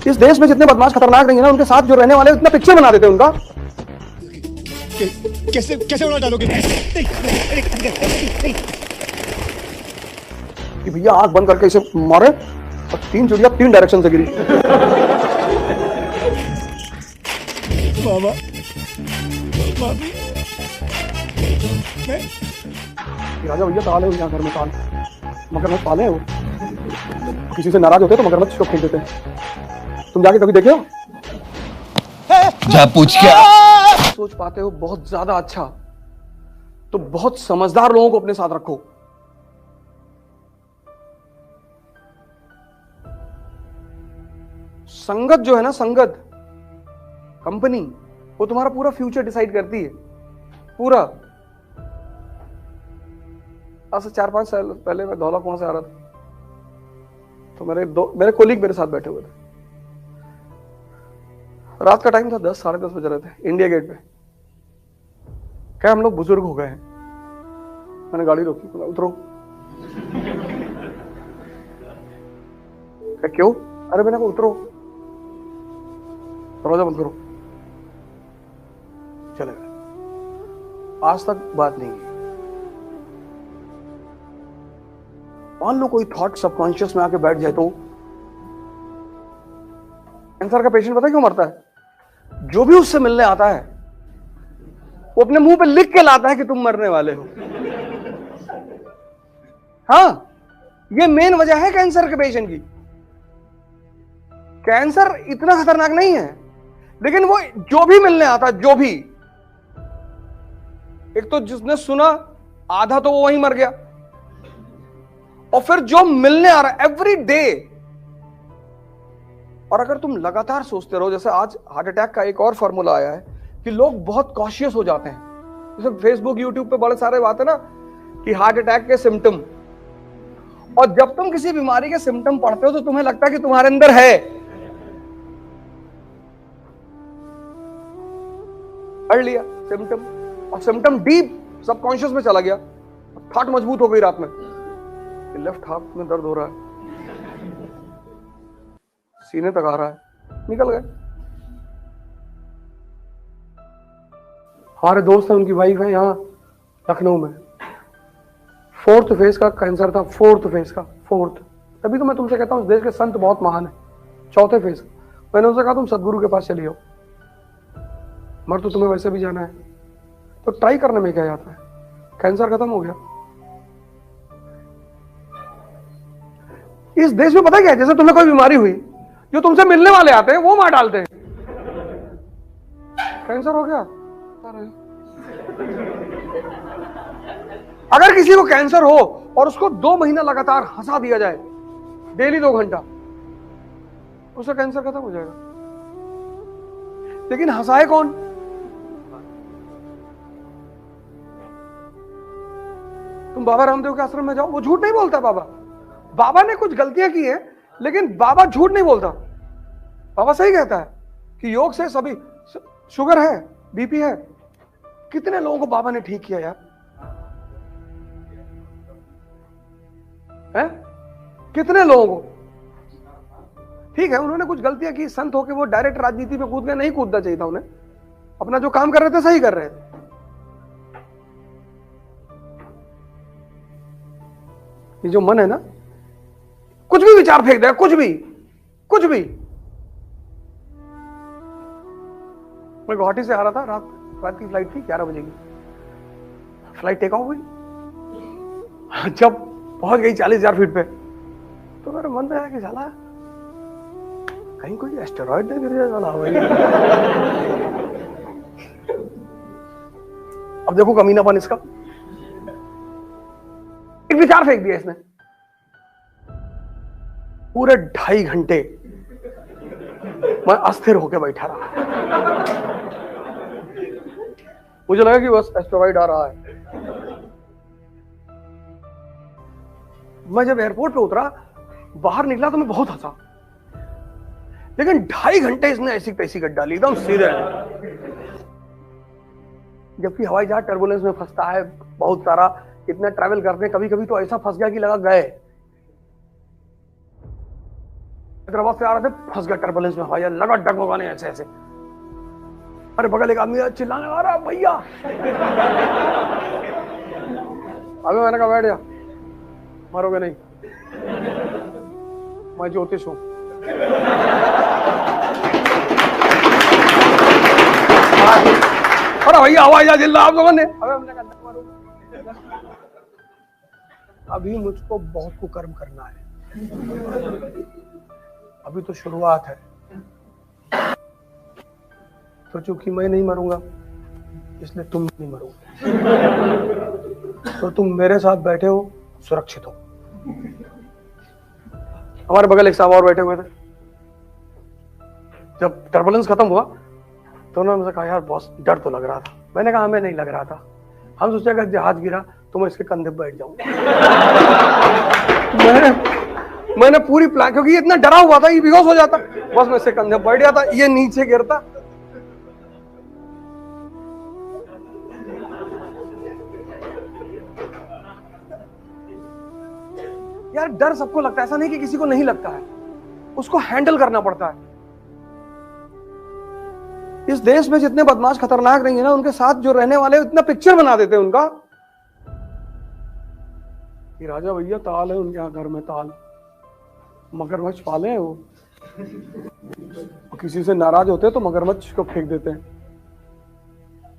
इस देश में जितने बदमाश खतरनाक नहीं है ना, उनके साथ जो रहने वाले इतना पिक्चर बना देते हैं उनका। कैसे कैसे उड़ा डालोगे? कि भैया आंख बंद करके इसे मारे और 3 चिड़िया 3 डायरेक्शन से गिरी। मामा, मामी, मैं राजा भैया ताले हो यहाँ घर में, ताल मगरमच्छ पाले हैं वो, किसी से नाराज होते तो मगरमच्छ को फेंक देते हैं। तुम जाके कभी देखे हो? जा पूछ क्या सोच पाते हो बहुत ज्यादा अच्छा, तो बहुत समझदार लोगों को अपने साथ रखो। संगत जो है ना, संगत कंपनी, वो तुम्हारा पूरा फ्यूचर डिसाइड करती है, पूरा। आज से 4-5 साल पहले मैं धौला कुआं से आ रहा था, तो मेरे कोलीग मेरे साथ बैठे हुए थे। रात का टाइम था, 10 साढ़े 10 बज रहे थे इंडिया गेट पे। क्या हम लोग बुजुर्ग हो गए हैं? मैंने गाड़ी रोकी, उतरो। क्या क्यों? अरे मैंने कहा उतरो, दरवाजा बंद करो। चले गए। आज तक बात नहीं की। मान लो कोई थॉट सबकॉन्शियस में आके बैठ जाए तो कैंसर का पेशेंट पता है क्यों मरता है? जो भी उससे मिलने आता है वो अपने मुंह पे लिख के लाता है कि तुम मरने वाले हो। हाँ, ये मेन वजह है कैंसर के पेशेंट की। कैंसर इतना खतरनाक नहीं है, लेकिन वो जो भी मिलने आता है, जो भी, एक तो जिसने सुना आधा तो वो वहीं मर गया, और फिर जो मिलने आ रहा है एवरी डे। और अगर तुम लगातार सोचते रहो, जैसे आज हार्ट अटैक का एक और फॉर्मूला आया है कि लोग बहुत कॉशियस हो जाते हैं। जैसे फेसबुक यूट्यूब पे बड़े सारे बात है ना कि हार्ट अटैक के सिम्टम, और जब तुम किसी बीमारी के सिम्टम पढ़ते हो तो तुम्हें लगता है कि तुम्हारे अंदर है। पढ़ लिया सिम्टम, और सिम्टम डीप सबकॉन्शियस में चला गया, थॉट मजबूत हो गई रात में, लेफ्ट हाफ में दर्द हो रहा है, सीने तक आ रहा है, निकल गए। हमारे दोस्त हैं, उनकी वाइफ है यहाँ लखनऊ में, 4th फेज का कैंसर था, 4th फेज का, 4th। तभी तो मैं तुमसे कहता हूँ इस देश के संत बहुत महान है। 4th फेज मैंने उनसे कहा तुम सदगुरु के पास चली हो, मर तो तुम्हें वैसे भी जाना है, तो ट्राई करने में क्या जाता है? कैंसर खत्म हो गया। इस देश में पता क्या है, जैसे तुम्हें कोई बीमारी हुई, जो तुमसे मिलने वाले आते हैं वो मार डालते हैं। कैंसर हो गया। अगर किसी को कैंसर हो और उसको 2 महीना लगातार हंसा दिया जाए, डेली 2 घंटा, उसका कैंसर खत्म हो जाएगा। लेकिन हंसाए कौन? तुम बाबा रामदेव के आश्रम में जाओ, वो झूठ नहीं बोलता। बाबा ने कुछ गलतियां की है, लेकिन बाबा झूठ नहीं बोलता। बाबा सही कहता है कि योग से सभी, शुगर है, बीपी है, कितने लोगों को बाबा ने ठीक किया यार, है? कितने लोगों को। ठीक है, उन्होंने कुछ गलतियां की, संत होके वो डायरेक्ट राजनीति में कूद गए, नहीं कूदना चाहिए था उन्हें। अपना जो काम कर रहे थे सही कर रहे थे। ये जो मन है ना, कुछ भी विचार फेंक देगा, कुछ भी। मैं गुवाहाटी से आ रहा था, रात की फ्लाइट थी, 11 बजे की फ्लाइट टेक ऑफ हुई। जब पहुंच गई 40,000 फीट पे, तो मेरे मन में आया कि साला कहीं कोई एस्टेरॉइड नहीं गिर जाए साला हवाई। अब देखो कमीनापन इसका, एक विचार फेंक दिया इसने। पूरे 2.5 घंटे मैं अस्थिर होकर बैठा रहा। मुझे लगा कि बस एस्टेरॉइड आ रहा है। मैं जब एयरपोर्ट पे उतरा, बाहर निकला तो मैं बहुत हंसा, लेकिन 2.5 घंटे इसने ऐसी तैसी गड्ढा ली, एकदम सीधे। जबकि हवाई जहाज टर्बुलेंस में फंसता है बहुत सारा, इतना ट्रैवल करते हैं, कभी कभी तो ऐसा फंस गया कि लगा गए। हैदराबाद से आ रहे थे, फंस गया टर्बुलेंस में, भैया लगा डगमगाने ऐसे ऐसे। अरे बगल एक आदमी चिल्लाने आ रहा भैया। अबे मैंने कहा बैठ जा, मरोगे नहीं, मैं ज्योतिष हूं। अरे भैया हवाई जहाज हिल रहा आप लोगों ने। अबे हमने कहा अभी मुझको बहुत कुकर्म करना है, अभी तो शुरुआत है। तो चूंकि मैं नहीं मरूंगा इसलिए तुम नहीं मरोगे, तो तुम मेरे साथ बैठे हो, सुरक्षित हो। हमारे बगल एक साहब और बैठे हुए थे। जब टर्बुलेंस खत्म हुआ तो उन्होंने मुझसे कहा यार बॉस डर तो लग रहा था। मैंने कहा हमें नहीं लग रहा था, हम सोचे अगर जहाज गिरा तो मैं इसके कंधे पर बैठ जाऊंगा। मैंने पूरी प्लान, क्योंकि ये इतना डरा हुआ था, ये बेहोश हो जाता, बस मैं इसके कंधे पर बैठ जाता, ये नीचे गिरता। यार डर सबको लगता है, ऐसा नहीं कि किसी को नहीं लगता है, उसको हैंडल करना पड़ता है। इस देश में जितने बदमाश खतरनाक नहीं है ना, उनके साथ जो रहने वाले इतना पिक्चर बना देते हैं उनका कि राजा भैया ताल है उनके यहाँ घर में, ताल मगरमच्छ पाले हैं वो, किसी से नाराज होते हैं तो मगरमच्छ को फेंक देते हैं।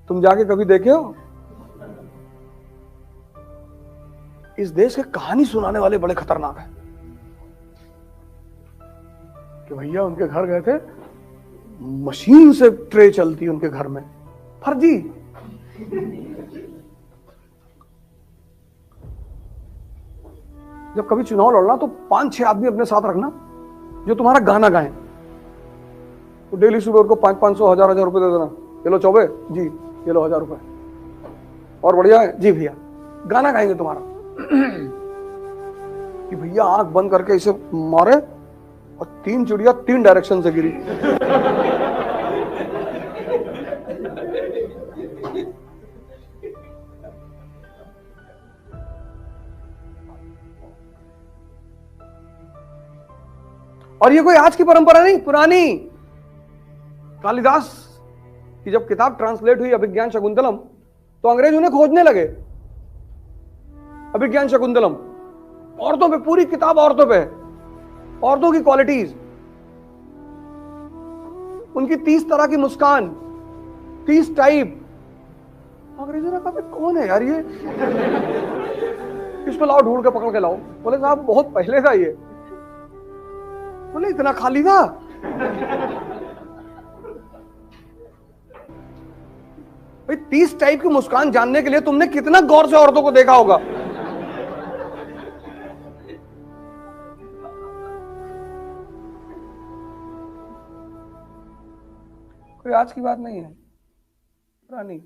तुम जाके कभी देखे हो? इस देश के कहानी सुनाने वाले बड़े खतरनाक हैं कि भैया उनके घर गए थे, मशीन से ट्रे चलती है उनके घर में, फर्जी। जब कभी चुनाव लड़ना तो 5-6 आदमी अपने साथ रखना जो तुम्हारा गाना गाएं। तो डेली सुबह उनको 500-500 1000 रुपए दे देना, ये लो चौबे जी, ये लो 1000 रुपए, और बढ़िया है जी भैया, गाना गाएंगे तुम्हारा कि भैया आंख बंद करके इसे मारे और 3 चिड़िया 3 डायरेक्शन से गिरी। और ये कोई आज की परंपरा नहीं, पुरानी। कालिदास की जब किताब ट्रांसलेट हुई अभिज्ञान शकुंतलम, तो अंग्रेज उन्हें खोजने लगे। अभिज्ञान शकुंतलम औरतों पे, पूरी किताब औरतों पे, औरतों की क्वालिटीज, उनकी 30 तरह की मुस्कान, 30 टाइप। अंग्रेजों ने कहा कौन है यार ये, इसको लाओ, ढूंढ के पकड़ के लाओ। बोले साहब बहुत पहले था ये। बोले इतना खाली था? भाई 30 टाइप की मुस्कान जानने के लिए तुमने कितना गौर से औरतों को देखा होगा। कोई आज की बात नहीं है, पुरानी।